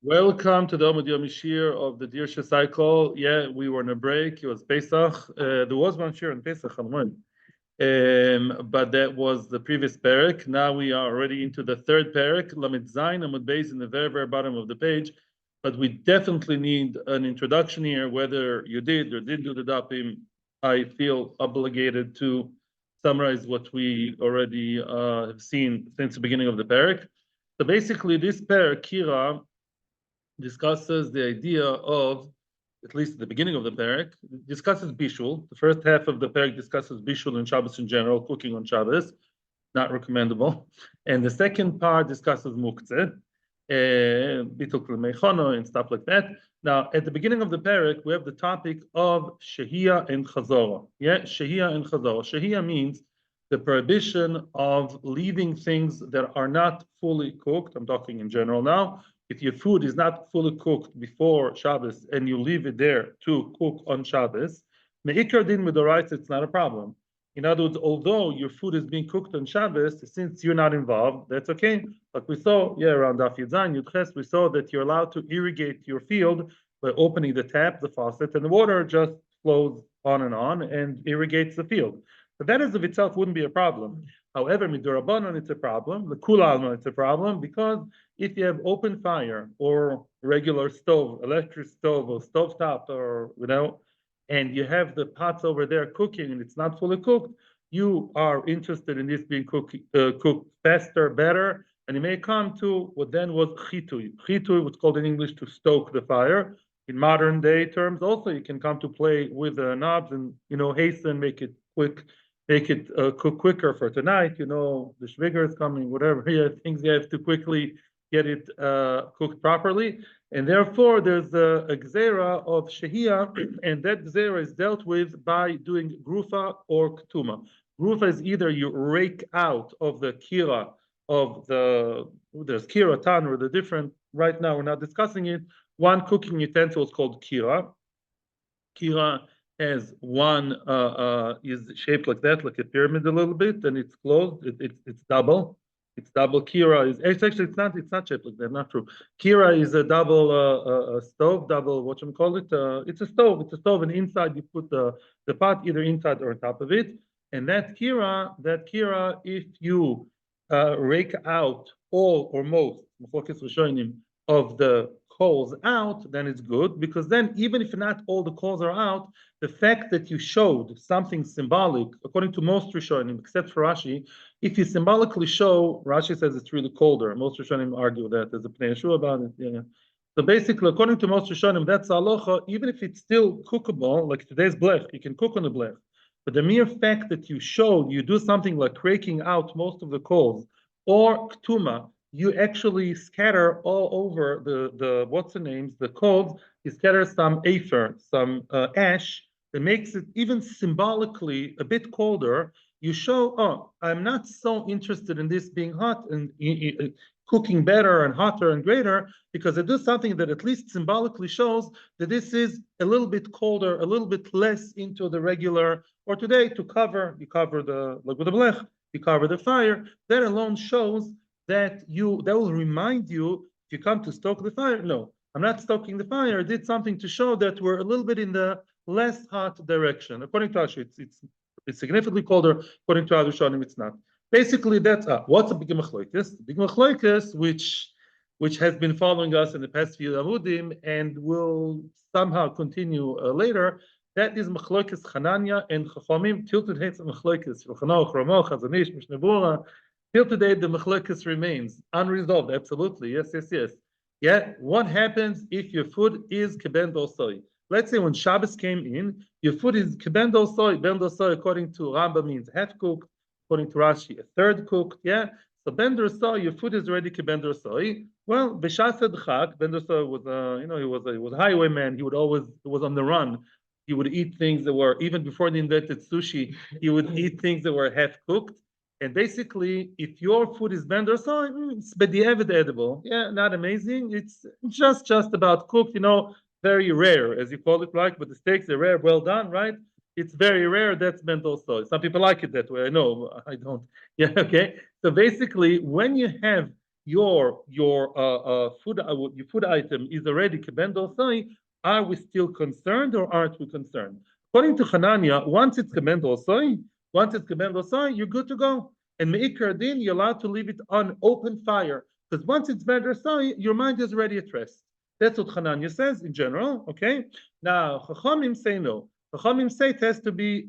Welcome to the Omid Yom shiur of the Dirsha cycle. Yeah, we were on a break. It was Pesach. There was one shiur in Pesach, but that was the previous parak. Now we are already into the third parak, Lamed Zayin Amud Beis, in the very, very bottom of the page. But we definitely need an introduction here. Whether you did or didn't do the dapim, I feel obligated to summarize what we already have seen since the beginning of the parak. So basically, this parak, Kira, discusses the idea of, at least at the beginning of the parak, discusses bishul. The first half of the parak discusses bishul and Shabbos in general, cooking on Shabbos, not recommendable. And the second part discusses muktzeh, bitul mechono and stuff like that. Now, at the beginning of the parak, we have the topic of Shehiya and chazorah. Yeah, Shehiya and chazorah. Shehiya means the prohibition of leaving things that are not fully cooked. I'm talking in general now. If your food is not fully cooked before Shabbos and you leave it there to cook on Shabbos, me'ikar din midoraisa, it's not a problem. In other words, although your food is being cooked on Shabbos, since you're not involved, that's okay. But we saw, around Daf Yudzayin, Yudches, we saw that you're allowed to irrigate your field by opening the tap, the faucet, and the water just flows on and irrigates the field. So that is of itself wouldn't be a problem. However, midurabanan, it's a problem. The kula alma, it's a problem because if you have open fire or regular stove, electric stove or stovetop, or and you have the pots over there cooking and it's not fully cooked, you are interested in this being cooked faster, better, and you may come to what then was chitui. Chitui, what's called in English to stoke the fire. In modern day terms, also you can come to play with the knobs and hasten, make it quick, make it cook quicker for tonight. The shviger is coming, whatever. Things you have to quickly get it cooked properly. And therefore, there's a gzera of Shehiya, and that gzera is dealt with by doing grufa or ktuma. Grufa is either you rake out of the kira of there's kira, tanur, the different, right now we're not discussing it. One cooking utensil is called kira. Kira has one, is shaped like that, like a pyramid a little bit, and it's closed, it's double. It's double. Kira is actually it's not shaped like that. Not true. Kira is a double stove, double what you call it. It's a stove. It's a stove, and inside you put the pot either inside or on top of it. And that kira, if you rake out all or most, focus was showing him, of the coals out, then it's good, because then even if not all the coals are out, the fact that you showed something symbolic, according to most Rishonim, except for Rashi, if you symbolically show, Rashi says it's really colder. Most Rishonim argue that. There's a Pnei Yeshua about it. Yeah. So basically, according to most Rishonim, that's halacha, even if it's still cookable, like today's blech, you can cook on the blech. But the mere fact that you showed, you do something like raking out most of the coals, or ktuma, you actually scatter all over the what's the names, the coals, you scatter some afer, some ash, that makes it even symbolically a bit colder. You show, oh, I'm not so interested in this being hot and cooking better and hotter and greater, because I do something that at least symbolically shows that this is a little bit colder, a little bit less into the regular, or today you cover the, like with the blech, you cover the fire. That alone shows that will remind you, if you come to stoke the fire, no, I'm not stoking the fire. I did something to show that we're a little bit in the less hot direction. According to Rashi, it's significantly colder. According to other Rishonim, it's not. Basically, that's what's a big machloikis? The big machloikis, which has been following us in the past few amudim and will somehow continue later. That is machloikis Chananya and Chachamim. Till today, it's machloikis Shulchan Aruch, Chazanish, Mishneh Berurah. Till today, the machloikis remains unresolved. Absolutely, yes. Yeah, what happens if your food is keben dosoi? Let's say when Shabbos came in, your food is keben dosoi. Ben dosoi, according to Rambam, means half cooked. According to Rashi, a third cooked. Yeah, so ben dosoi, your food is already keben dosoi. Well, b'shasad chag, ben dosoi was he was a highwayman. He was on the run. He would eat things that were, even before the invented sushi, he would eat things that were half cooked. And basically, if your food is ben dosoi, it's b'di'evet edible. Yeah, not amazing. It's just about cooked, very rare, as you call it, right? But the steaks are rare, well done, right? It's very rare. That's ben dosoi. Some people like it that way. I know, I don't. Yeah, okay. So basically, when you have your your food item is already kebendo soy, are we still concerned or aren't we concerned? According to Hanania, once it's kebendo soy, you're good to go. And meikar din, you're allowed to leave it on open fire because once it's bender soy, your mind is already at rest. That's what Hanania says in general. Okay. Now Chachamim say no. Chachamim say it has to be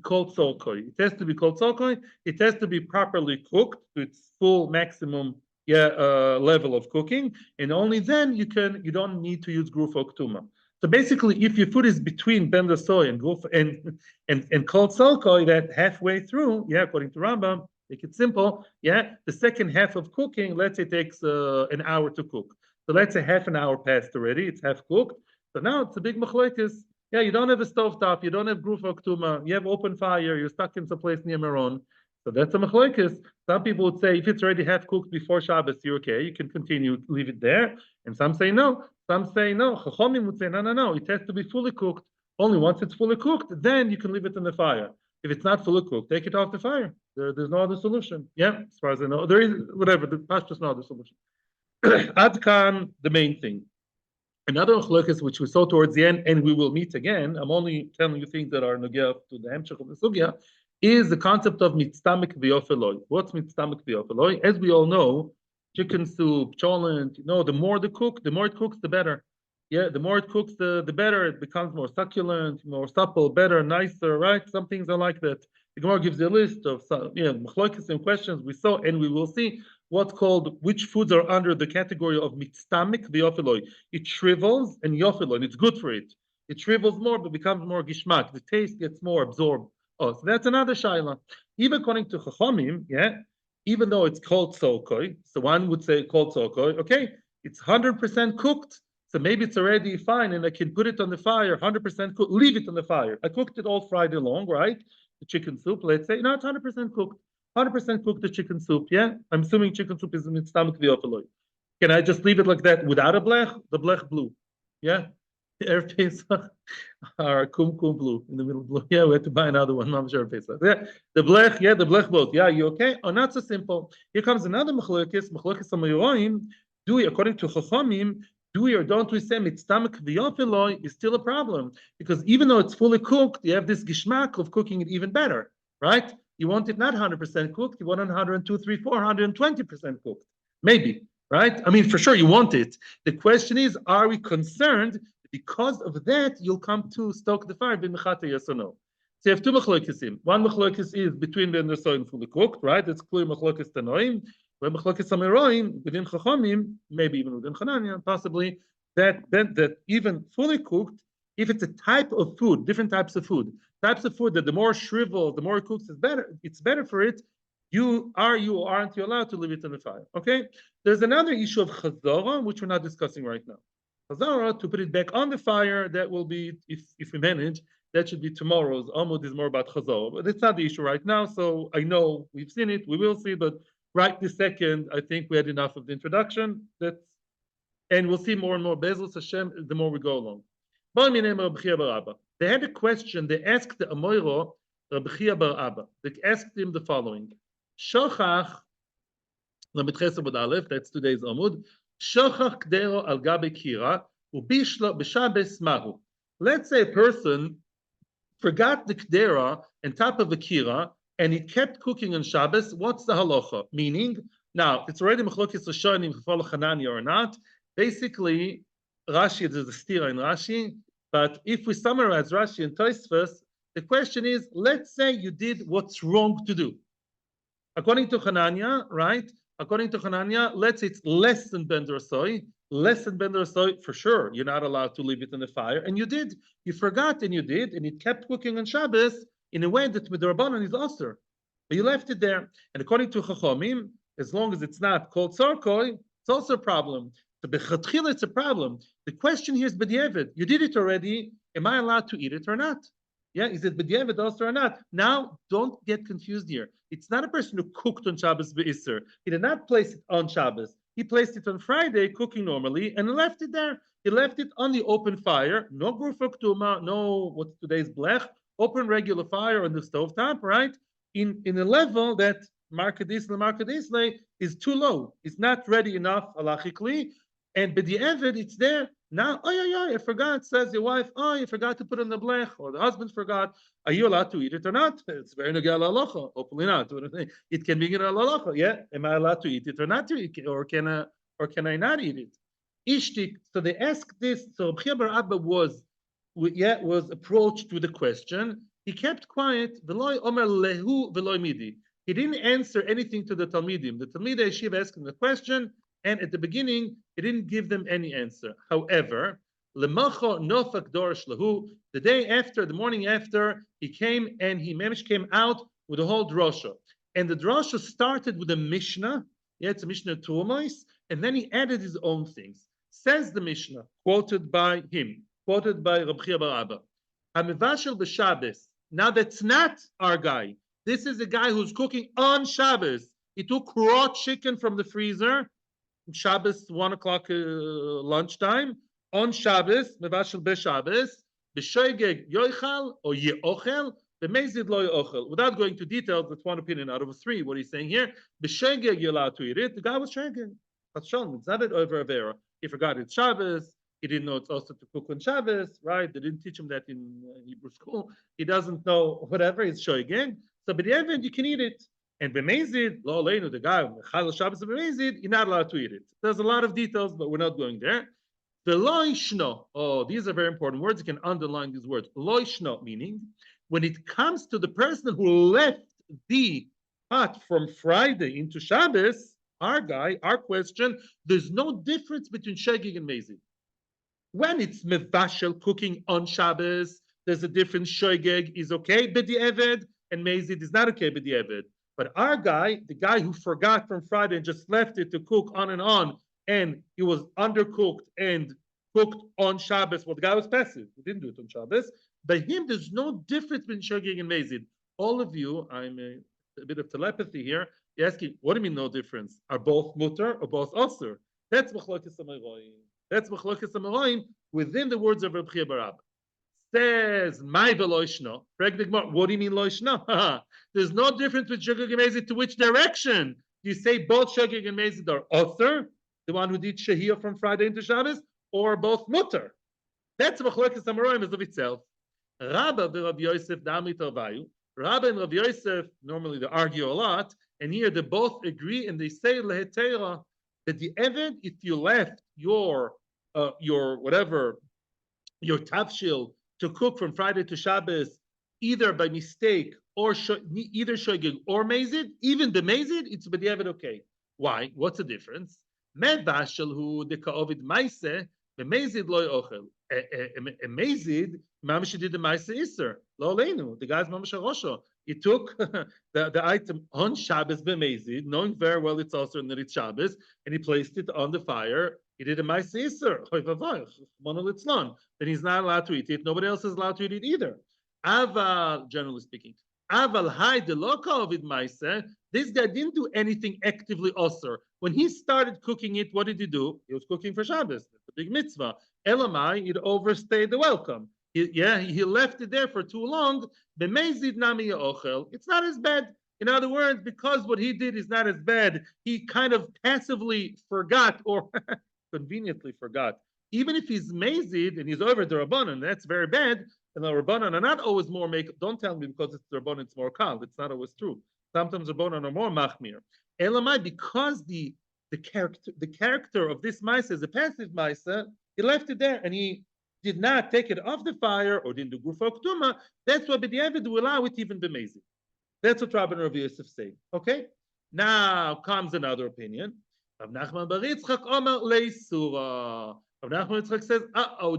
called solkoi. It has to be called solkoi. It has to be properly cooked to its full maximum level of cooking, and only then you don't need to use grufo ktuma. So basically, if your food is between bender soy and gruf and cold solkoi, that halfway through, according to Rambam, make it simple, the second half of cooking, let's say, takes an hour to cook. So let's say half an hour passed already, it's half cooked. So now it's a big machlokes. You don't have a stovetop, you don't have grufo ktuma, you have open fire, you're stuck in some place near Meron. So that's a machlokes. Some people would say if it's already half cooked before Shabbos, you're okay, you can continue, leave it there. And some say no. Some say no. Chachamim would say no. It has to be fully cooked. Only once it's fully cooked, then you can leave it in the fire. If it's not fully cooked, take it off the fire. There's no other solution. As far as I know, there is whatever. That's just no other solution. Adkan, the main thing. Another machlokes which we saw towards the end, and we will meet again. I'm only telling you things that are nogea to the hemshech of the sugya. Is the concept of mitztamik v'yofeloi. What's mitztamik v'yofeloi? As we all know, chicken soup, cholent, the more it cooks, the better. The more it cooks, the better. It becomes more succulent, more supple, better, nicer, right? Some things are like that. The Gemara gives a list of machlokes and questions we saw, and we will see which foods are under the category of mitztamik v'yofeloi. It shrivels and yofeloi, and it's good for it. It shrivels more, but becomes more gishmak. The taste gets more absorbed. Oh, so that's another shaila. Even according to Chachamim, even though it's called solkoi, so one would say called solkoi, okay, it's 100% cooked, so maybe it's already fine, and I can put it on the fire, 100% cooked, leave it on the fire. I cooked it all Friday long, right? The chicken soup, let's say, no, it's 100% cooked. 100% cooked the chicken soup, I'm assuming chicken soup is mitztamik v'yofeloi. Can I just leave it like that without a blech? The blech blue, Erev Pesach, or kum blue in the middle blue. We had to buy another one. I'm sure Pesach. The blech both. You okay? Oh, not so simple. Here comes another machlokes amayoim. Do we, according to Chachamim, do we or don't we say mitztamik v'yofeloi is still a problem because even though it's fully cooked, you have this gishmak of cooking it even better, right? You want it not 100% cooked. You want it 102, 3, 420% cooked, maybe, right? I mean, for sure you want it. The question is, are we concerned? Because of that, you'll come to stoke the fire, b'mechata, yes or no. So you have two machlokes. One machlokes is between the soy and fully cooked, right? It's clear machlokes tanoim. Where machlokes amaroim, within Chachamim, maybe even within Hanania, possibly, that even fully cooked, if it's a type of food, different types of food that the more shriveled, the more it cooks, it's better for it. Aren't you allowed to leave it in the fire? Okay? There's another issue of chazara, which we're not discussing right now. Chazara, to put it back on the fire, that will be, if we manage, that should be tomorrow's. Amud is more about chazara, but it's not the issue right now, so I know we've seen it, we will see, but right this second, I think we had enough of the introduction, and we'll see more and more Be'ezus Hashem the more we go along. They had a question, they asked the Amoiro, Rabbi Chiya bar Abba, they asked him the following, Shochach, that's today's Amud, Shochach kdero al gabe kira, ubishlo b'shabes mahu. Let's say a person forgot the kdera on top of the kira, and he kept cooking on Shabbos. What's the halacha? Meaning, now it's already machlokes rishonim if you follow Hanania or not. Basically, Rashi, there's a stira in Rashi, but if we summarize Rashi and Tosfos, the question is: let's say you did what's wrong to do. According to Hanania, right? According to Hanania, let's say it's less than bender soy, for sure. You're not allowed to leave it in the fire, and you did. You forgot, and you did, and it kept cooking on Shabbos in a way that midrabanan is issur, but you left it there. And according to Chachamim, as long as it's not called sarkoi, it's also a problem. So bechatchila, it's a problem. The question here is b'diavad. You did it already. Am I allowed to eat it or not? Is it b'diavad also or not? Now, don't get confused here. It's not a person who cooked on Shabbos be'issur. He did not place it on Shabbos. He placed it on Friday, cooking normally, and left it there. He left it on the open fire. No grufo ktuma, no what's today's blech. Open regular fire on the stovetop, right? In a level that market is too low. It's not ready enough halachically, and b'di'evid it's there now. I forgot. Says your wife. Oh, you forgot to put it in the blech, or the husband forgot. Are you allowed to eat it or not? It's very nogel halacha. Hopefully not. It can be in halacha. Yeah, am I allowed to eat it or not? Or can I not eat it? Ishtik. So they asked this. So Shehiya bar Abba was approached with a question. He kept quiet. V'loy omer lehu v'loy midi. He didn't answer anything to the Talmidim. The Talmidei Yeshiva asked him the question, and at the beginning, he didn't give them any answer. However, lemacho nofak dorish lahu. The day after, the morning after, he came and he came out with a whole drosha. And the drosha started with a Mishnah. Yeah, it's a Mishnah Tuomais, and then he added his own things. Says the Mishnah, quoted by him, quoted by Rabbi Shehiya bar Abba. Hamivashel b'Shabbos. Now that's not our guy. This is a guy who's cooking on Shabbos. He took raw chicken from the freezer, Shabbos 1 o'clock lunchtime, on Shabbos, mevashel b'Shabbos, b'shoigeg yoichal or yeochel, b'mezid lo yeochel. Without going to details, that's one opinion out of three. What he's saying here, b'shoigeg you're allowed to eat it. The guy was shoigeg. That's shown. It's not over avera. He forgot it's Shabbos. He didn't know it's also to cook on Shabbos, right? They didn't teach him that in Hebrew school. He doesn't know whatever. He's shoigeg. So by the end, you can eat it. And b'mezid, lo aleinu, the guy mechal Shabbos b'mezid, you're not allowed to eat it. There's a lot of details, but we're not going there. The lo ishno, oh, these are very important words. You can underline these words. Lo ishno, meaning when it comes to the person who left the pot from Friday into Shabbos, our guy, our question, there's no difference between shegig and mezid. When it's mevashel cooking on Shabbos, there's a difference. Shogeg is okay, b'di'eved, and mezid is not okay, b'di'eved. But our guy, the guy who forgot from Friday and just left it to cook on, and he was undercooked and cooked on Shabbos. Well, the guy was passive. He didn't do it on Shabbos. By him, there's no difference between shogeg and mezid. All of you, I'm a bit of telepathy here. You're asking, what do you mean no difference? Are both mutter or both issur? That's machlokes hameroim. That's machlokes hameroim within the words of Rabbi Shehiya bar Abba. Says my veloishno. What do you mean loishno? There's no difference with shogeg and mezid. To which direction? Do you say both shogeg and mezid are issur, the one who did Shehiya from Friday into Shabbos, or both mutter? That's machlokes hameroim as of itself. Rabba v'Rav Yosef da'amrit arvayu. Rabba and Rav Yosef normally they argue a lot, and here they both agree and they say lehetera that the eved, if you left your whatever your tafshil to cook from Friday to Shabbos, either by mistake or either shogeg or mezid, even the mezid, it's b'di'evid okay. Why? What's the difference? Mevashel hu dekaovid maise, b'mezid lo yochel. A mezid, mamash did the maise issur. Lo aleinu. The guy's mamash rosho. He took the item on Shabbos b'mezid, knowing very well it's also in the Shabbos, and he placed it on the fire. He did a maise issur. Then he's not allowed to eat it. Nobody else is allowed to eat it either. Aval, generally speaking, aval hai de loka ovid maise. This guy didn't do anything actively issur. When he started cooking it, what did he do? He was cooking for Shabbos. That's a big mitzvah. Elamai, it overstayed the welcome. He left it there for too long. B'mezid nami ochel. It's not as bad. In other words, because what he did is not as bad, he kind of passively forgot or conveniently forgot. Even if he's mezid and he's over the Rabbanan, that's very bad. And the Rabbanan are not always more make. Don't tell me because it's the Rabbanan, it's more kal. It's not always true. Sometimes Rabbanan are more machmir. Elamai, because the character of this maisa is a passive maisa, he left it there and he did not take it off the fire or didn't do gufa ktuma. That's why b'di'evid will allow it even b'mezid. That's what Rabbi and Rav Yosef say. Okay. Now comes another opinion. Rav Nachman bar Yitzchak omer le'issura. Rav Nachman Yitzchak says,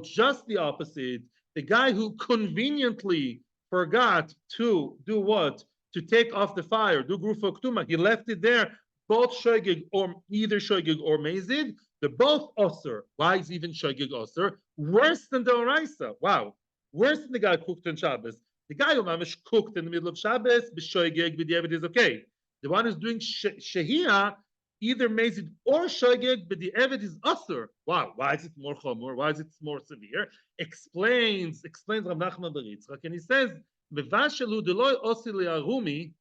just the opposite. The guy who conveniently forgot to do what? To take off the fire, do gufa ktuma. He left it there. Both shogeg or either shogeg or mezid. They're both issur. Why is even shogeg issur? Worse than the oraisa. Wow. Worse than the guy who cooked on Shabbos. The guy who mamish cooked in the middle of Shabbos, b'shogeg, b'di'evid is okay. The one who's doing shehiya, either mezid or shogeg, b'di'evid is issur. Wow. Why is it more chomor? Why is it more severe? Explains Rav Nachman bar Yitzchak, and he says, "Mevashelu deloy osi le'arumi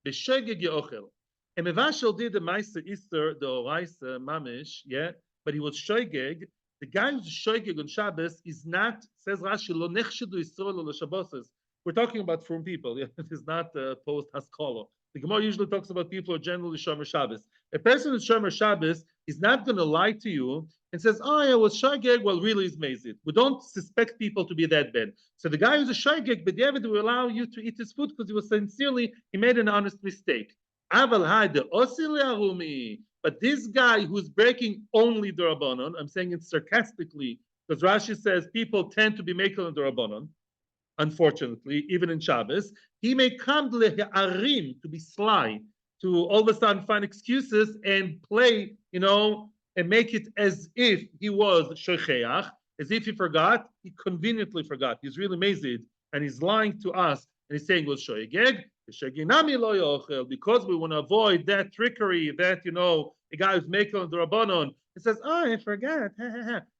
b'shogeg ye'ochel." And Mevashel did the Maisa issur, the Oraisa Mamish, yeah, but he was shoygeg. The guy who's shoygeg on Shabbos is not, says Rashi, lo nechshedu issur lo Shabbos. We're talking about from people. Yeah, it is not post haskala. The Gemara usually talks about people who are generally shomer Shabbos. A person who's shomer Shabbos is not going to lie to you and says, "Oh, I was shoygeg." Well, really, is mazid. We don't suspect people to be that bad. So the guy who's a shoygeg, but David will allow you to eat his food because he was sincerely, he made an honest mistake. But this guy who's breaking only the Rabbanon, I'm saying it sarcastically, because Rashi says people tend to be making the Rabbanon, unfortunately, even in Shabbos, he may come to be sly, to all of a sudden find excuses and play, and make it as if he was Shehiya, as if he forgot. He conveniently forgot. He's really mazid, and he's lying to us, and he's saying it was shoygeg. Because we want to avoid that trickery, that a guy who's making the Rabbanon, he says, "Oh, I forgot."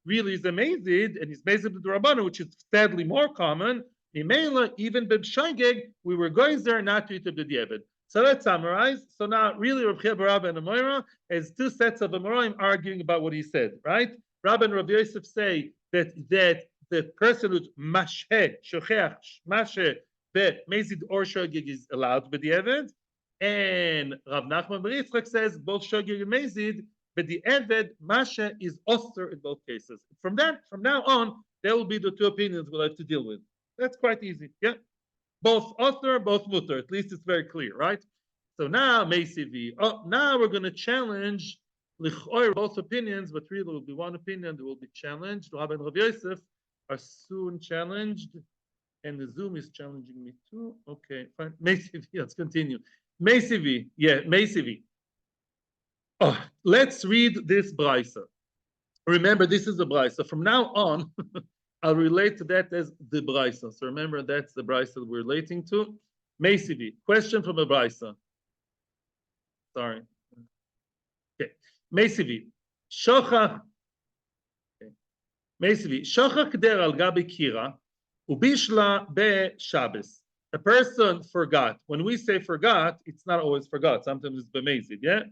Really, he's amazed, and he's amazed with the Rabbanon, which is sadly more common. Even b'shoygeg, we were going there not to eat the B'diavad. So let's summarize. So now, really, Rav Chia bar Rabba and Amoira has two sets of Amoraim arguing about what he said, right? Rabba and Rav Yosef say that the person who's masheh, shocheach, masheh, that Mezid or Shogeg is allowed by the Eved, and Rav Nachman bar Yitzchak says both Shogeg and Mezid, but the Eved Masha is Oster in both cases. From now on, there will be the two opinions we'll have to deal with. That's quite easy, yeah. Both Oster, both Mutter. At least it's very clear, right? So now Meisivi. Now we're going to challenge both opinions, but really will be one opinion that will be challenged. Rabbi and Rav Yosef are soon challenged. And the Zoom is challenging me too. Okay, fine. Meisivi, let's continue. Meisivi, yeah, Meisivi. Let's read this brisa. Remember, this is the brisa. From now on, I'll relate to that as the brisa. So remember, that's the brisa that we're relating to. Meisivi, question from a brisa. Sorry. Okay. Meisivi, shochach. Okay. Meisivi, shochach der al gabi kira. Ubishla be Shabbos. A person forgot. When we say forgot, it's not always forgot. Sometimes it's bemazid, yeah?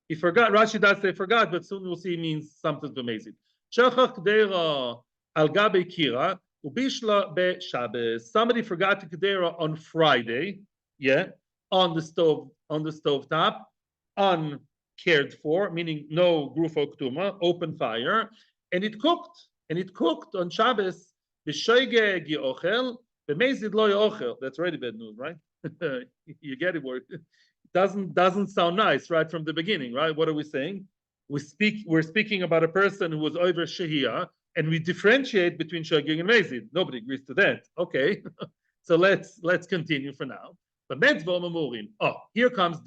He forgot. Rashi does say forgot, but soon we'll see it means something's bemazid. Shachach kedera al gabe kira ubishla be Shabbos. Somebody forgot the kedera on Friday, yeah, on the stovetop, uncared for, meaning no grufa ktuma, open fire, and it cooked on Shabbos. B'shoygeg yochel, b'mezid lo yochel. That's already bad news, right? You get it. It doesn't sound nice right from the beginning, right? What are we saying? We're speaking about a person who was over Shehiya, and we differentiate between shoygeg and mezid. Nobody agrees to that. Okay, so let's continue for now. But metzvah mamurim. Here comes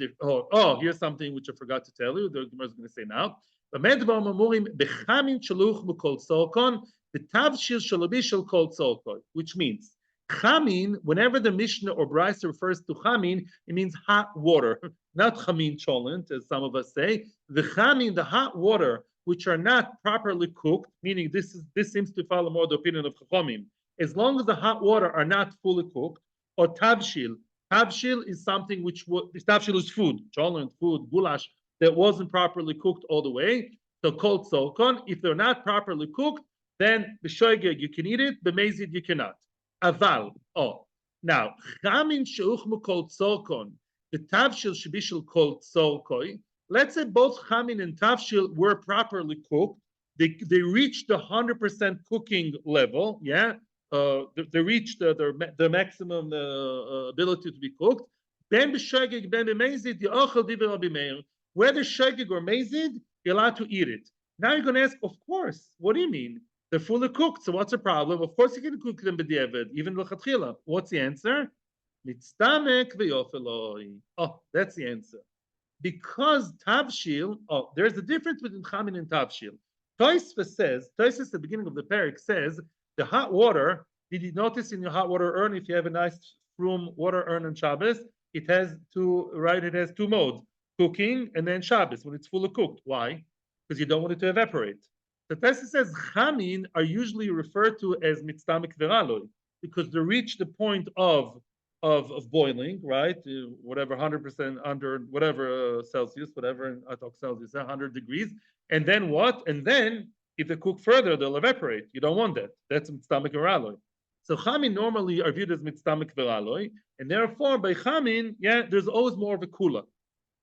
here's something which I forgot to tell you. The Gemara is going to say now. But metzvah mamurim bechamin shaluch mukol sokon. The tavshil shalabishal called solkoi, which means chamin. Whenever the Mishnah or Brisa refers to chamin, it means hot water, not chamin cholent, as some of us say. The chamin, the hot water, which are not properly cooked, meaning this seems to follow more the opinion of chachamim. As long as the hot water are not fully cooked, or tavshil. Tavshil is something tavshil is food, cholent food, goulash that wasn't properly cooked all the way. So called solkon. If they're not properly cooked, then b'shoygeg you can eat it, b'mezid you cannot. Aval. Now chamin sheuchmu kol tzorkon, the tavshil shebishul kol tzorkoi. Let's say both chamin and tavshil were properly cooked. They reached the 100% cooking level. Yeah, they reached the maximum ability to be cooked. Ben b'shoygeg ben b'mezid yochel divrei Rabbi Meir. Whether shoygeg or mezid, you're allowed to eat it. Now you're going to ask, of course. What do you mean? They're fully cooked, so what's the problem? Of course you can cook them b'diavad, even l'chatchila. What's the answer? Mitztamek v'yofeloi. That's the answer. Because tavshil, there's a difference between chamin and tavshil. Tosfos at the beginning of the parak says, the hot water, did you notice in your hot water urn, if you have a nice room water urn on Shabbos, it has two modes, cooking and then Shabbos, when it's fully cooked. Why? Because you don't want it to evaporate. The Tosfos says chamin are usually referred to as mitztamek v'raloi because they reach the point of of boiling, right? Whatever 100% under whatever Celsius, whatever I talk Celsius, 100 degrees. And then what? And then if they cook further, they'll evaporate. You don't want that. That's mitztamek veraloy. So chamin normally are viewed as mitztamek veraloy, and therefore by chamin, yeah, there's always more of a kula.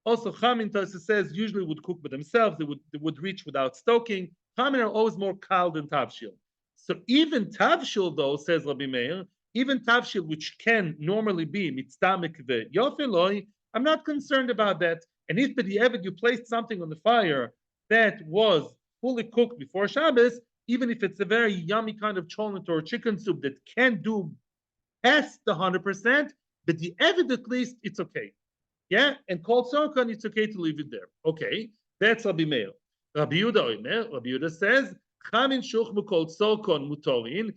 Also, chamin Tosa says usually would cook by themselves. They would reach without stoking. Chamin are always more kal than tavshil. So even tavshil, though, says Rabbi Meir, even tavshil, which can normally be mitztamek ve'yofeloi, I'm not concerned about that. And if b'di'evet you placed something on the fire that was fully cooked before Shabbos, even if it's a very yummy kind of cholent or chicken soup that can do past the 100%, but the evid at least it's okay. Yeah, and called Sarkon, it's okay to leave it there. Okay, that's Rabbi Meir. Rabbi Yehuda says, Chamin shuchmu called Sarkon mutorin,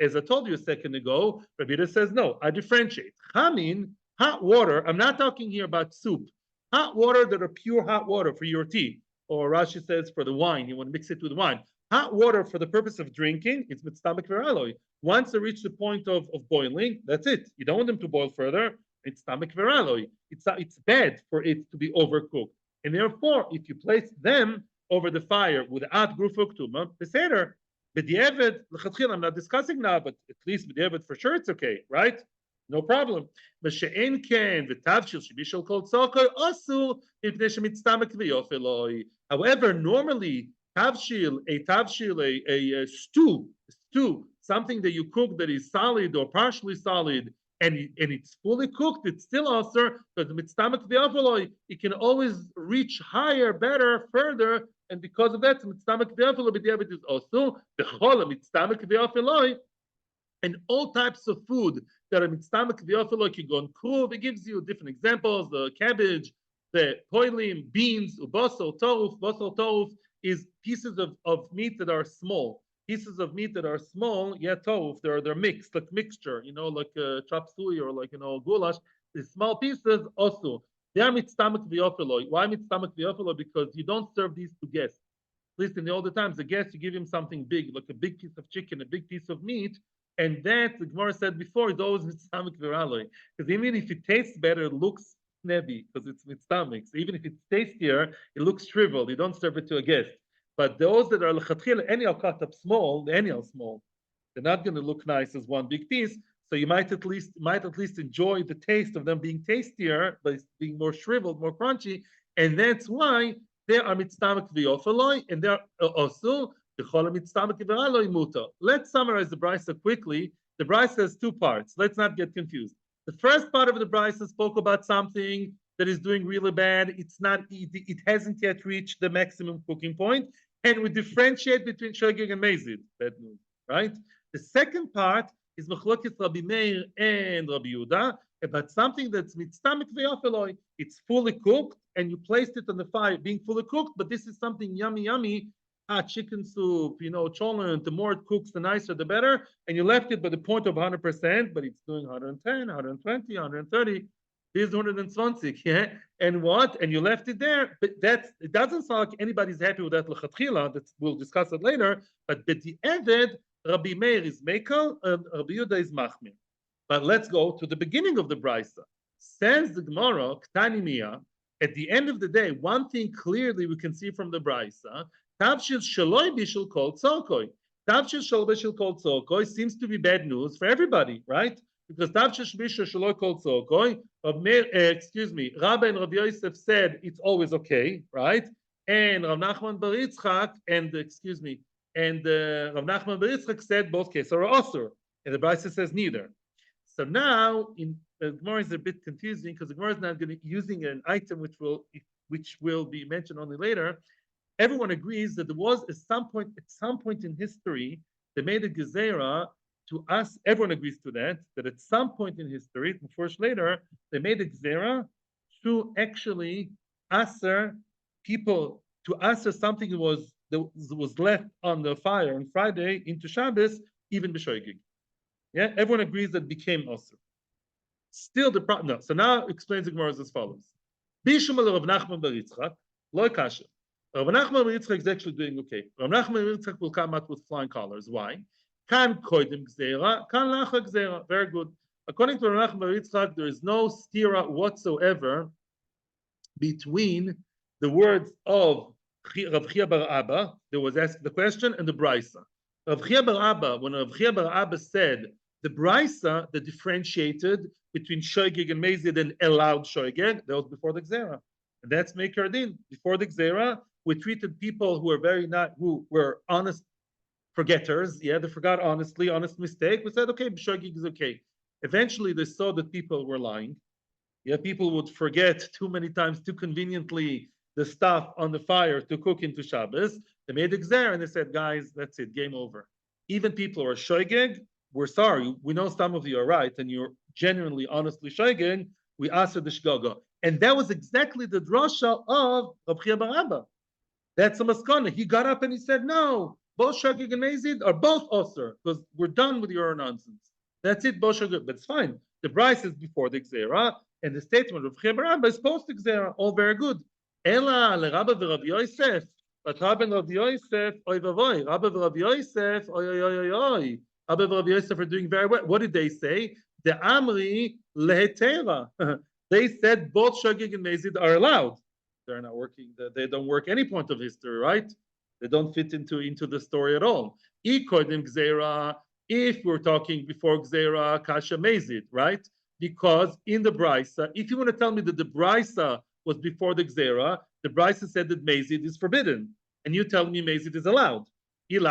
as I told you a second ago, Rabbi Yehuda says, no, I differentiate. Chamin, hot water, I'm not talking here about soup. Hot water that are pure hot water for your tea, or Rashi says for the wine, you want to mix it with wine. Hot water for the purpose of drinking, it's mitztamek veraloy. Once they reach the point of boiling, that's it. You don't want them to boil further. It's stomach veraloy. It's bad for it to be overcooked. And therefore, if you place them over the fire without grufuk tuma, beseder. But the evid, I'm not discussing now, but at least with the evid for sure it's okay, right? No problem. But she'en ken v'tavshil shebishal kol tzokoi asu ipnei shemitztamek v'yofeloi. However, normally tavshil, a stew, something that you cook that is solid or partially solid, and it's fully cooked, it's still issur, but the mitztamek v'yofeloi, it can always reach higher, better, further, and because of that, mitztamek v'yofeloi b'di'evet is issur. B'chol mitztamek v'yofeloi, and all types of food that are mitztamek v'yofeloi can go on kruv. It gives you different examples: the cabbage, the poilim, beans, ubasol toruf. Basol toruf is pieces of meat that are small. Pieces of meat that are small, yeah, toruf, they're mixed, like mixture, like chop suey or like goulash. The small pieces also. They are mitztamek v'yofeloi. Why mitztamek v'yofeloi? Because you don't serve these to guests. At least in the older times, the guest, you give him something big, like a big piece of chicken, a big piece of meat, and that, the Gemara said before, is always mitztamek v'raloi. Because even if it tastes better, it looks snebby, because it's mitztamek. So even if it's tastier, it looks shriveled. You don't serve it to a guest. But those that are lechatchila, anyhow cut up small, anyhow small, they're not going to look nice as one big piece. So you might at least enjoy the taste of them being tastier, by being more shriveled, more crunchy, and that's why they are mitztamek v'yofeloi, and they're also b'chol mitztamek v'raloi muta. Let's summarize the brisa quickly. The brisa has two parts. Let's not get confused. The first part of the brisa spoke about something that is doing really bad. It hasn't yet reached the maximum cooking point. And we differentiate between shogeg and mezid. Bad news, right? The second part is machlokes Rabbi Meir and Rabbi Yehuda about something that's mitztamek v'yofeloi. It's fully cooked, and you placed it on the fire, being fully cooked. But this is something yummy, chicken soup, cholent. The more it cooks, the nicer, the better. And you left it by the point of 100%, but it's doing 110, 120, 130. This is 120, yeah, and what? And you left it there, but it doesn't sound like anybody's happy with that lechatchila. We'll discuss it later. But the eved, Rabbi Meir is mekel, and Rabbi Yehuda is machmir. But let's go to the beginning of the brisa. Says the Gemara, Ktani Mia, at the end of the day, one thing clearly we can see from the brisa, Tavshil shaloi bishul kol tzokoi. Tavshil shaloi bishul kol tzokoi seems to be bad news for everybody, right? Because Tavshil bishul shaloi kol tzokoi, Rabbi and Rabbi Yosef said it's always okay, right? And Rav Nachman bar Yitzchak and Rav Nachman bar Yitzchak said both cases are issur, and the brisa says neither. So now, the Gemara is a bit confusing because the Gemara is not going to using an item which will be mentioned only later. Everyone agrees that there was at some point in history they made a gezerah to us. Everyone agrees to that at some point in history, first later, they made a gezerah to actually issur people, to issur something that was left on the fire on Friday into Shabbos, even b'shoigig. Yeah, everyone agrees that it became issur. Still the problem. No. So now explains the Gemara as follows: Bishum Rav Nachman bar Yitzchak lo kasha. Rav Nachman bar Yitzchak is actually doing okay. Rav Nachman bar Yitzchak will come out with flying colors. Why? Kan koidim gzera, kan lacha gzera. Very good. According to Menachem Bar Yitzchak, there is no stira whatsoever between the words of Rav Chiya Bar Abba, there was asked the question, and the Brisa. Rav Chiya Bar Abba, when Rav Chiya Bar Abba said the Brisa that differentiated between Shoigeg and Mezid and allowed Shoigeg, that was before the Gzera. And that's Meikar Din. Before the Gzera, we treated people who were honest forgetters. Yeah, they forgot honestly, honest mistake. We said, okay, Shoigeg is okay. Eventually, they saw that people were lying. Yeah, people would forget too many times, too conveniently, the stuff on the fire to cook into Shabbos. They made a gzer and they said, guys, that's it, game over. Even people who are shoigeg, we're sorry. We know some of you are right and you're genuinely, honestly shoigeg. We asked the shgoga. And that was exactly the drasha of Rav Chiya Bar Abba. That's a maskana. He got up and he said, no, both shoigeg and mezid are both osir because we're done with your nonsense. That's it, both shoigeg. But it's fine. The price is before the gzera. And the statement of Chiya Bar Abba is post Gzera, all very good. Ela leRabba v'Rav Yosef, but Rabba and Rav Yosef, oy vavoy. Rabba v'Rav Yosef, oy oy oy oy. Rabba and Rav Yosef are doing very well. What did they say? The Amri lehetera. They said both Shogeg and Mezid are allowed. They're not working. They don't work any point of history, right? They don't fit into the story at all. Ikodim Gzera. If we're talking before Gzera, Kasha Mezid, right? Because in the Brisa, if you want to tell me that the Brisa was before the Gzera, the Brisa said that Mezid is forbidden, and you tell me Mezid is allowed. If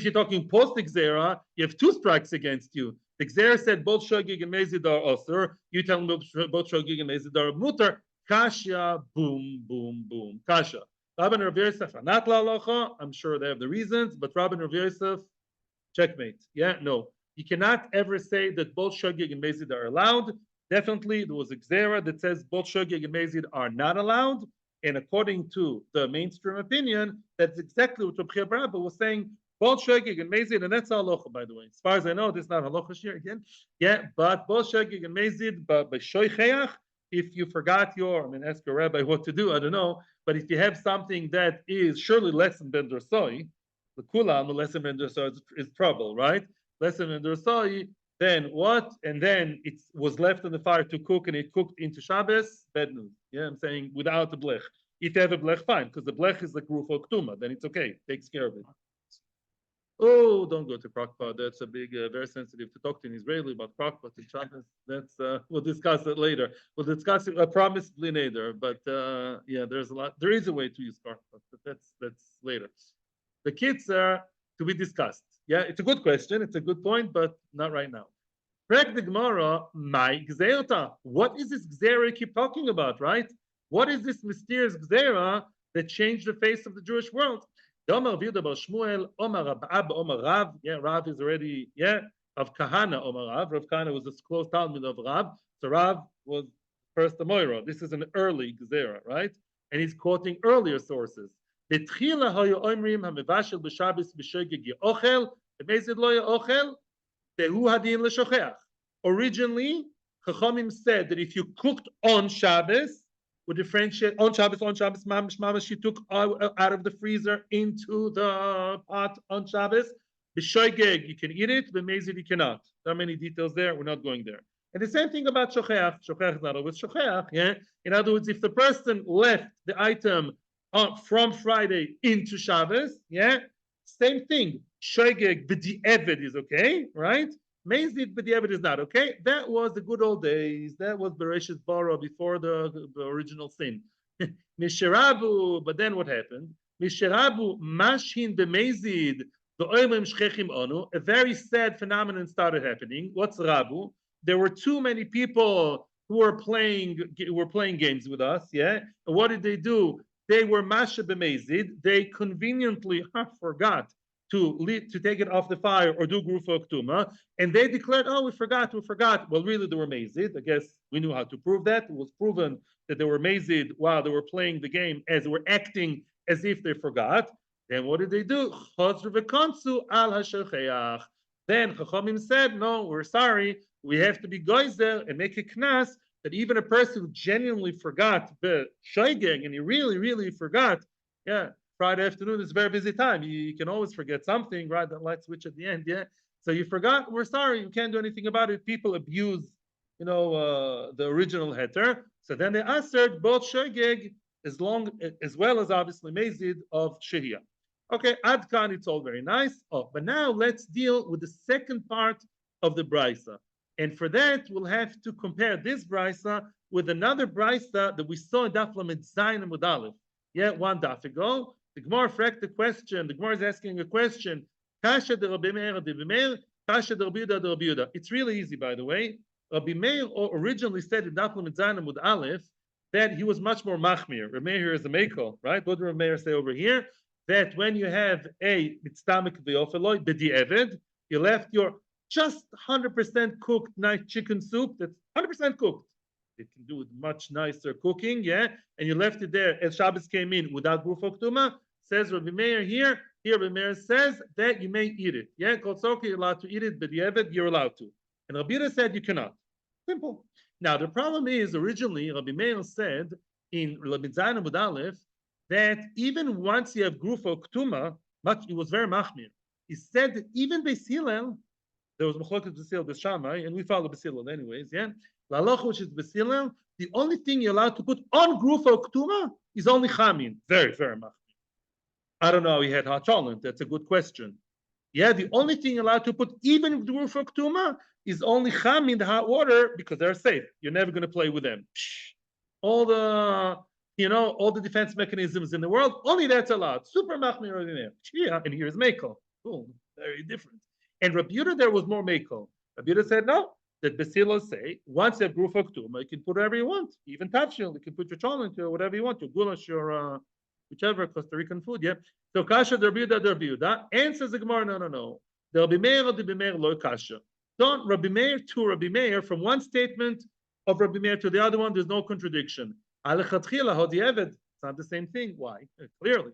you're talking post Gzera, you have two strikes against you. The Gzera said both Shogeg and Mezid are osur. You tell me both Shogeg and Mezid are mutar. Kasha, boom, boom, boom. Kasha. Rabbi and Rav Yosef are not la'alacha. I'm sure they have the reasons, but Rabbi and Rav Yosef, checkmate. Yeah, no. You cannot ever say that both Shogeg and Mezid are allowed. Definitely, there was a Gzera that says both Shogeg and Mezid are not allowed. And according to the mainstream opinion, that's exactly what Rav Chiya Bar Abba was saying, both Shogeg and Mezid, and that's halacha, by the way. As far as I know, this is not halacha shiur again. Yeah, but both Shogeg and Mezid, but by shoicheach, if you forgot ask your rabbi what to do, I don't know. But if you have something that is surely less than ben dorsoi, the kulam, less than ben dorsoi is trouble, right? Less than dorsoi, then what? And then it was left in the fire to cook, and it cooked into Shabbos. Bad news. Yeah, I'm saying without the blech. If you have a blech, fine, because the blech is like roof of ktuma, then it's okay. Takes care of it. Oh, don't go to crockpot. That's a big, very sensitive to talk to an Israeli about crockpot in Shabbos. That's we'll discuss it later. We'll discuss it. I promise later. But yeah, there's a lot. There is a way to use crockpot, but that's later. The kids are to be discussed. Yeah, it's a good question. It's a good point, but not right now. Prek the Gemara, my gzeirta. What is this gzera you keep talking about, right? What is this mysterious gzera that changed the face of the Jewish world? Omar Vida Bar Shmuel, Omar Rab, Omar Rav. Yeah, Rav is already, yeah. Rav Kahana, Omar Rav. Rav Kahana was a close talmid of Rav. So Rav was first Amoira. This is an early gzera, right? And he's quoting earlier sources. Betchila hayu omrim hamevashel b'Shabbos b'shogeg ye'ochel b'mezid lo ye'ochel tehu hadin l'shocheach. Originally, Chachamim said that if you cooked on Shabbos, would differentiate on Shabbos, mamash, you took out of the freezer into the pot on Shabbos. B'shogeg, you can eat it, b'mezid you cannot. There are many details there. We're not going there. And the same thing about shocheach. Shocheach is not always shocheach. Yeah. In other words, if the person left the item from Friday into Shabbos, yeah, same thing. Shogeg b'di'evet is okay, right? Mezid b'di'evet is not okay. That was the good old days. That was Bereshit Bara before the original sin. Misherabu, but then what happened? Misherabu mashin b'mezid v'oimrim shchechim onu. A very sad phenomenon started happening. What's Rabu? There were too many people who were playing games with us. Yeah, and what did they do? They were masha b'mezid. They conveniently forgot to take it off the fire or do grufa ktuma, and they declared, "Oh, we forgot." Well, really, they were mezid. I guess we knew how to prove that. It was proven that they were mezid while they were playing the game, as they were acting as if they forgot. Then what did they do? Chazru v'kansu al hashocheach. Then Chachamim said, "No, we're sorry. We have to be goizer and make a knas that even a person who genuinely forgot the shoigeg and he really, really forgot, yeah, Friday afternoon is a very busy time. You can always forget something, right? That light switch at the end, yeah. So you forgot, we're sorry, you can't do anything about it. People abuse, the original heter. So then they answered both shogeg as well as obviously mazid of Shehiya. Okay, Adkan, it's all very nice. Oh, but now let's deal with the second part of the brisa. And for that, we'll have to compare this brisa with another brisa that we saw in Daf Lamed Zayin and Aleph. Yeah, one daf ago. The Gemara fracked the question. The Gemara is asking a question. Kasha de Rabbi Meir de Meir, Kasha de Rabbi Yehuda de Rabbi Yehuda. It's really easy, by the way. Rabbi Meir originally said in Daf Lamed Zayin and Aleph that he was much more machmir. Rabbi Meir is a meiko, right? What did Rabbi Meir say over here? That when you have a mitztamek v'yofeloi b'di'eved, you left your just 100% cooked nice chicken soup that's 100% cooked. It can do with much nicer cooking, yeah? And you left it there as Shabbos came in without grufo ktuma. Says Rabbi Meir here. Here Rabbi Meir says that you may eat it. Yeah, Kotzoki, you're allowed to eat it, but you're allowed to. And Rabbi Yehuda said you cannot. Simple. Now the problem is originally Rabbi Meir said in Lamed Zayin Amud Aleph that even once you have grufo ktuma, it was very machmir. He said that even Beis Hillel, there was machloket Beis Hillel Beis Shammai, and we follow Beis Hillel anyways, yeah? La halacha, which is Beis Hillel, the only thing you're allowed to put on grufo ktuma is only chamin. Very, very machmir. I don't know how he had hot chocolate. That's a good question. Yeah, the only thing you're allowed to put even with grufo ktuma is only chamin, the hot water, because they're safe. You're never going to play with them. All the defense mechanisms in the world, only that's allowed. Super machmir over there. Yeah, and here's Meiko. Cool, very different. And Rabbi Yehuda there was more Meiko. Rabbi Yehuda said no. That Beis Hillel say once you have grufo ktuma, you can put whatever you want. Even tafshil, you can put your cholent into whatever you want. Your goulash, your whichever Costa Rican food. Yeah. So kasha Rabbi Yehuda. Answers the Gemara. No. The Rabbi Meir lo kasha. Don't Rabbi Meir to Rabbi Meir from one statement of Rabbi Meir to the other one. There's no contradiction. It's not the same thing. Why? Clearly.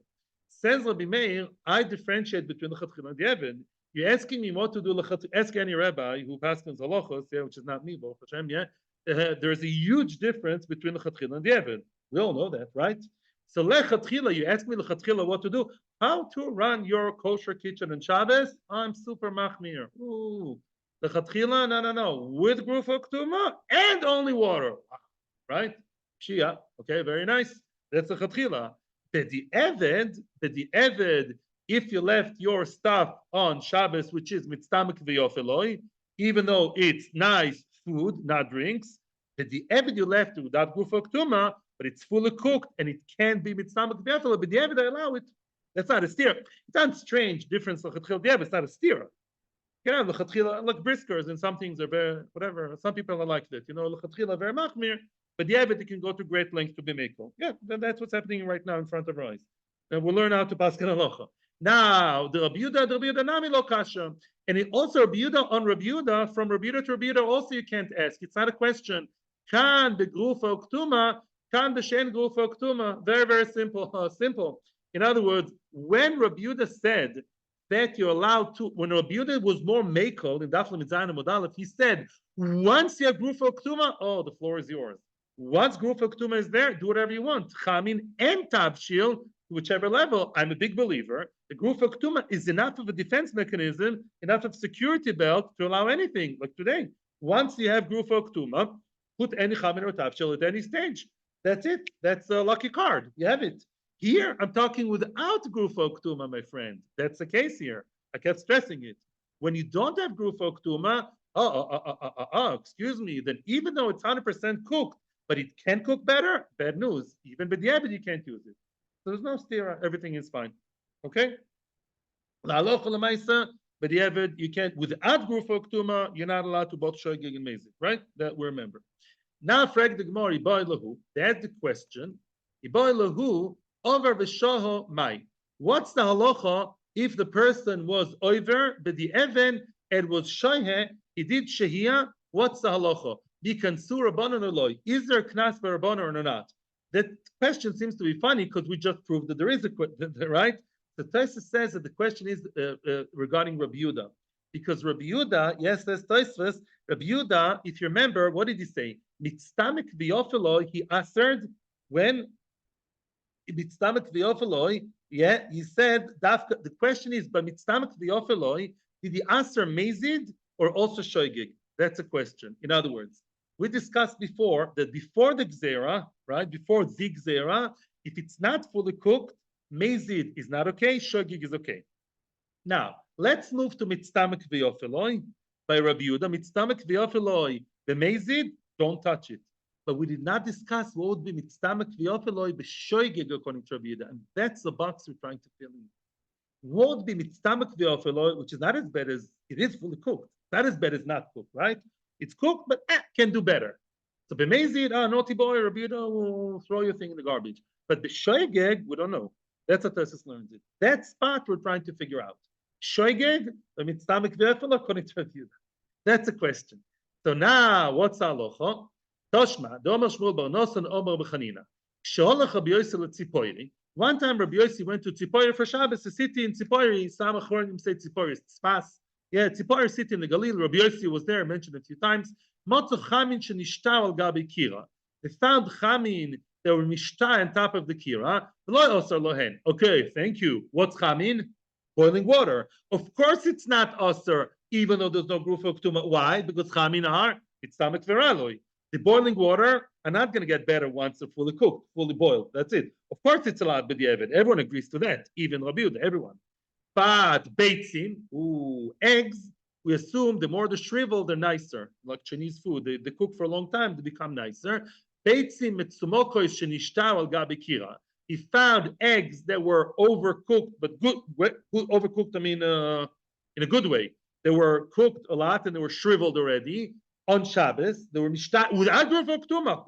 Says Rabbi Meir, I differentiate between the Chatchila and the Eved. You're asking me what to do. Ask any rabbi who passes halachos, which is not me, Baruch Hashem, yeah. There's a huge difference between the Chatchila and the Eved. We all know that, right? So lechatchila, you ask me lechatchila what to do. How to run your kosher kitchen in Shabbos? I'm super machmir. Ooh. Lechatchila, no. With grufo ktuma and only water. Right? Shia, okay, very nice. That's a chatchila. But the Eved, if you left your stuff on Shabbos, which is mitztamek v'yofeloi, even though it's nice food, not drinks, but the Eved you left without grufo ktuma, but it's fully cooked and it can be mitztamek v'yofeloi, but the Eved I allow it. That's not a steer. It's not a strange difference. The Eved, it's not a steer. You know, like briskers and some things are very, whatever. Some people are like that. L'chatchila very machmir. But yeah, but it can go to great lengths to be mekel. Yeah, that's what's happening right now in front of our eyes. And we'll learn how to paskin halacha. Now, the Rabbi Yehuda nami lo kasha. And it also Rabbi Yehuda on Rabbi Yehuda, from Rabbi Yehuda to Rabbi Yehuda also you can't ask. It's not a question. Kan begrufo ktuma, kan b'shen grufo ktuma. Very, very simple. Simple. In other words, when Rabbi Yehuda said that you're allowed to, when Rabbi Yehuda was more mekel in Daf Lamed Zayin Amud Aleph, he said, once you have grufo ktuma, oh, the floor is yours. Once grufo ktuma is there, do whatever you want. Chamin and tavshil, whichever level. I'm a big believer. The grufo ktuma is enough of a defense mechanism, enough of security belt to allow anything. Like today, once you have grufo ktuma, put any chamin or tavshil at any stage. That's it. That's a lucky card. You have it. Here, I'm talking without grufo ktuma, my friend. That's the case here. I kept stressing it. When you don't have grufo ktuma, excuse me, then even though it's 100% cooked, but it can cook better, bad news. Even b'diavad, you can't use it. So there's no stira, everything is fine. Okay? La'aloch l'maisa, b'diavad, you can't, without grufo ktuma, you're not allowed to both shogeg and mezik, right? That we remember. Now, frag the Gemara, iboy lahu, that's the question. Iboy lahu, over v'shoho mai. What's the halacha if the person was over, b'diavad, and was shoyhe, he did shehiya, what's the halacha? Is there knas b'rabbanan or not? That question seems to be funny because we just proved that there is a question, right? The Tosfos says that the question is regarding Rabbi Yehuda, because Rabbi Yehuda, yes, says Tosfos, Rabbi Yehuda, if you remember, what did he say? Mitztamek v'yofeloi, he answered when mitztamek v'yofeloi. Yeah, he said the question is, but mitztamek v'yofeloi, Did he answer mazid or also shoigig? That's a question. In other words, we discussed before that before the gzera, right? Before the gzera, if it's not fully cooked, mazid is not okay, shoigig is okay. Now, let's move to mitstamek v'yofeloi by Rabbi Yehuda. Mitstamek v'yofeloi b'mezid, don't touch it. But we did not discuss what would be mitstamek v'yofeloi b'shoigeg according to Rabbi Yehuda, and that's the box we're trying to fill in. What would be mitstamek v'yofeloi, which is not as bad as it is fully cooked. Not as bad as not cooked, right? It's cooked, but can do better. So b'mezid, naughty boy, Rabbi Yehuda will throw your thing in the garbage. But b'shoigeg, we don't know. That's what Tosfos learns it. That spot we're trying to figure out. Shoigeg, the mitstamek v'yofeloi according to Rabbi Yehuda. That's a question. So now, what's halacha? Toshma, Domer Shmuel bar Noson Omer b'Chanina. Sheholach Rabbi Yossi leTzipoiri. One time Rabbi Yossi went to Tzipoiri for Shabbos, a city in Tzipoiri. Some Achronim say Tzipoiri, Tzfas. Yeah, Tzipoiri city in the Galil. Rabbi Yossi was there, mentioned a few times. Motzo chamin shenishtar al gabi kira. They found chamin that were mishtar on top of the kira. Lo osar lohen. Okay, thank you. What's chamin? Boiling water. Of course, it's not osar, even though there's no group of ktuma. Why? Because chamin are it's stomach veraloi. The boiling water are not going to get better once they're fully cooked, fully boiled. That's it. Of course, it's allowed b'diavad. Everyone agrees to that, even Rabbi Yehuda, everyone. But beitzim, eggs, we assume the more they're shriveled, they're nicer. Like Chinese food, they cook for a long time, they become nicer. Beitzim mitzumokoi shenishtar al gabi kira. He found eggs that were overcooked, but good overcooked. I mean, in a good way. They were cooked a lot and they were shriveled already. On Shabbos, they were mishtat without group of ktuma.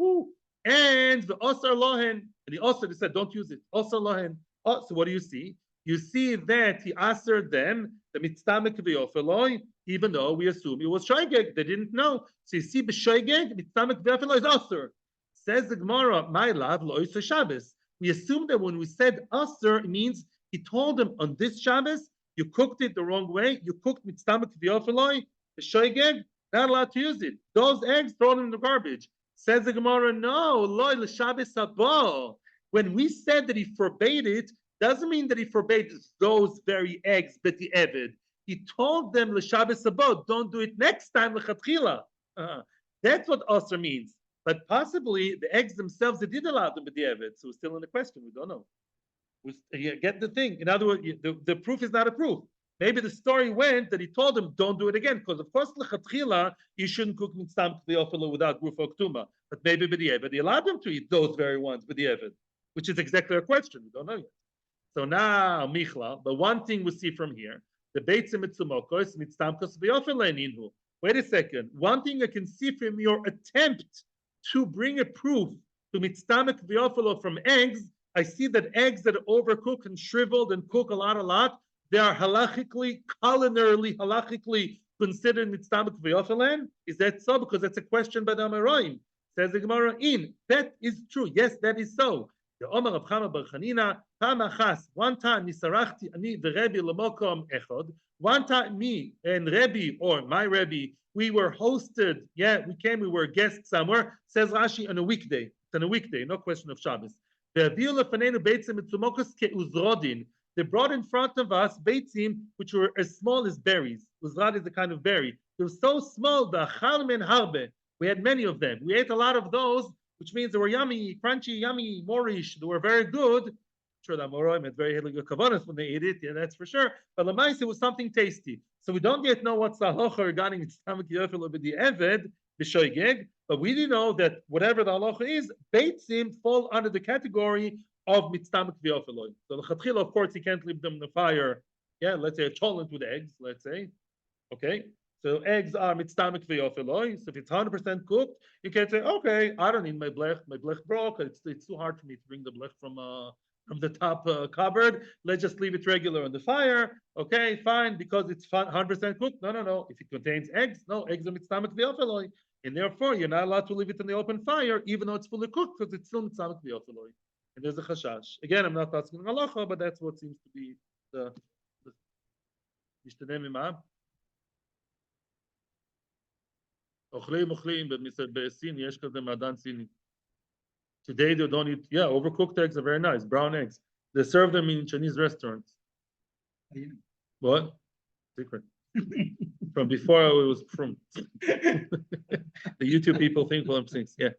And the osar lohen, and he also said, don't use it. Osar lohen. Oh, so what do you see? You see that he asered them the mitstamek v'yofeloi, even though we assume it was shoigeg. They didn't know. So you see, b'shoigeg mitstamek v'yofeloi is aser. Says the Gemara, my love lo issur Shabbos. We assume that when we said aser, it means he told them on this Shabbos you cooked it the wrong way. You cooked mitstamek v'yofeloi b'shoigeg. Not allowed to use it. Those eggs, throw them in the garbage. Says the Gemara, no, loy l'Shabbos haba. When we said that he forbade it, doesn't mean that he forbade those very eggs, but the Evid. He told them l'Shabbos haba, don't do it next time l'chatchila. That's what Osir means. But possibly the eggs themselves, they did allow them, but the Evid. So we're still in the question. We don't know. You get the thing. In other words, the proof is not a proof. Maybe the story went that he told them, don't do it again, because of course, l'chatchila, you shouldn't cook mitztam k'v'yofelah without grufa ktuma. But maybe b'di'evad, he allowed them to eat those very ones b'di'evad, which is exactly our question. We don't know yet. So now, Michla, the one thing we see from here, the beitzim mitzumokos, mitztam k'v'yofelah ninhu. Wait a second. One thing I can see from your attempt to bring a proof to mitztam k'v'yofelah from eggs, I see that eggs that are overcooked and shriveled and cook a lot, they are halachically, culinarily, halachically considered mitztamek v'yofelan? Is that so? Because that's a question by the Amoraim. Says the Gemara in. That is true. Yes, that is so. The Omer Rav Chama bar Chanina, Pamachas, one time, nisarachti ani v'Rebbe l'mokom echod. One time, me and Rebbe, or my Rebbe, we were hosted. Yeah, we were guests somewhere. Says Rashi on a weekday. It's on a weekday, no question of Shabbos. Ve'aviu lefanenu beitzim mitzumokos ke'uzrodin. They brought in front of us beitzim, which were as small as berries. Uzrad is a kind of berry. They were so small, the achal men harbe. We had many of them. We ate a lot of those, which means they were yummy, crunchy, yummy, morish. They were very good. I'm sure the Amoraim had very good kavanas when they ate it, yeah, that's for sure. But lamais, it was something tasty. So we don't yet know what's the halacha regarding mitztamek yofel over the eved, b'shoigeg, but we do know that whatever the halacha is, beitzim fall under the category of mitztamek v'yofeloi. So the chatchila, of course, you can't leave them in the fire. Yeah, let's say a cholent with eggs, let's say. Okay, so eggs are mitztamek v'yofeloi. So if it's 100% cooked, you can say, okay, I don't need my blech broke. It's too hard for me to bring the blech from the top cupboard. Let's just leave it regular on the fire. Okay, fine, because it's 100% cooked. No. If it contains eggs, no, eggs are mitztamek v'yofeloi. And therefore, you're not allowed to leave it in the open fire, even though it's fully cooked, because it's still mitztamek v'yofeloi. And there's a chashash. Again, I'm not asking halacha, but that's what seems to be the משתנה ממה? אוכלים, בסין יש כזה מעדן סיני. Today they don't eat, overcooked eggs are very nice, brown eggs. They serve them in Chinese restaurants. What? Secret. From before it was from. The YouTube people think what I'm saying. Yeah.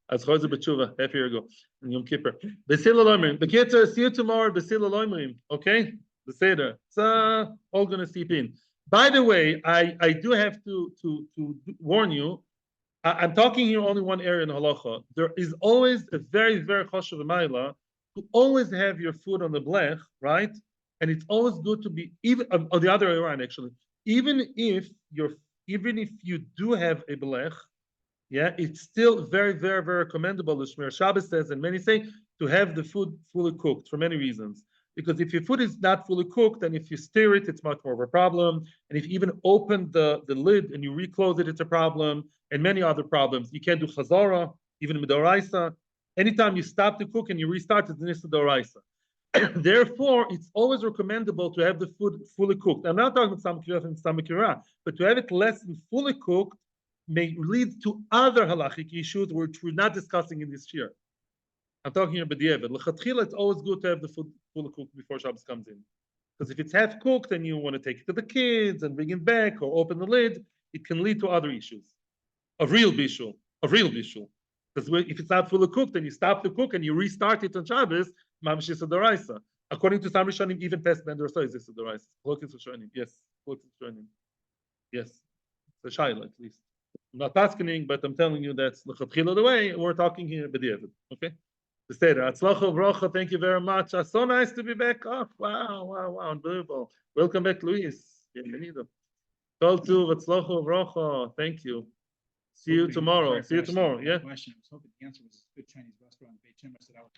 As Chozer B'tshuva, half a year ago, in Yom Kippur. B'sila loimrim. B'kitzer, see you tomorrow, B'sila loimrim. Okay? The Seder. It's all going to seep in. By the way, I do have to warn you, I'm talking here only one area in halacha. There is always a very, very chashuv ma'ila to always have your food on the blech, right? And it's always good to be even on the other way around, actually. Even if you do have a blech, yeah, it's still very, very, very commendable. The Shmiras Shabbos says, and many say, to have the food fully cooked for many reasons. Because if your food is not fully cooked, and if you stir it, it's much more of a problem. And if you even open the lid and you reclose it, it's a problem. And many other problems. You can't do chazara, even midoraisa. Anytime you stop to cook and you restart, it's nisa doraisa. Therefore, it's always recommendable to have the food fully cooked. I'm not talking about some kirah and some kirah, but to have it less than fully cooked may lead to other halachic issues which we're not discussing in this year. I'm talking here about the L'chatchila, it's always good to have the food fully cooked before Shabbos comes in. Because if it's half cooked and you want to take it to the kids and bring it back or open the lid, it can lead to other issues of real bishul. Because if it's not fully cooked and you stop to cook and you restart it on Shabbos, mamish is a doraisa. According to some Rishonim, even test ben doraisa is a doraisa. Yes, yes, it's a shayla at least. I'm not asking, but I'm telling you that's l'chatchila the way we're talking here. B'diavad, okay? The Seder. Atzlacha v'rocha. Thank you very much. So nice to be back. Oh, wow, unbelievable. Welcome back, Luis. Bienvenido. Kol tuv, atzlacha v'rocha. Thank you. See you tomorrow. Yeah. Question. I was hoping the answer was a good Chinese restaurant in Beijing. I said I would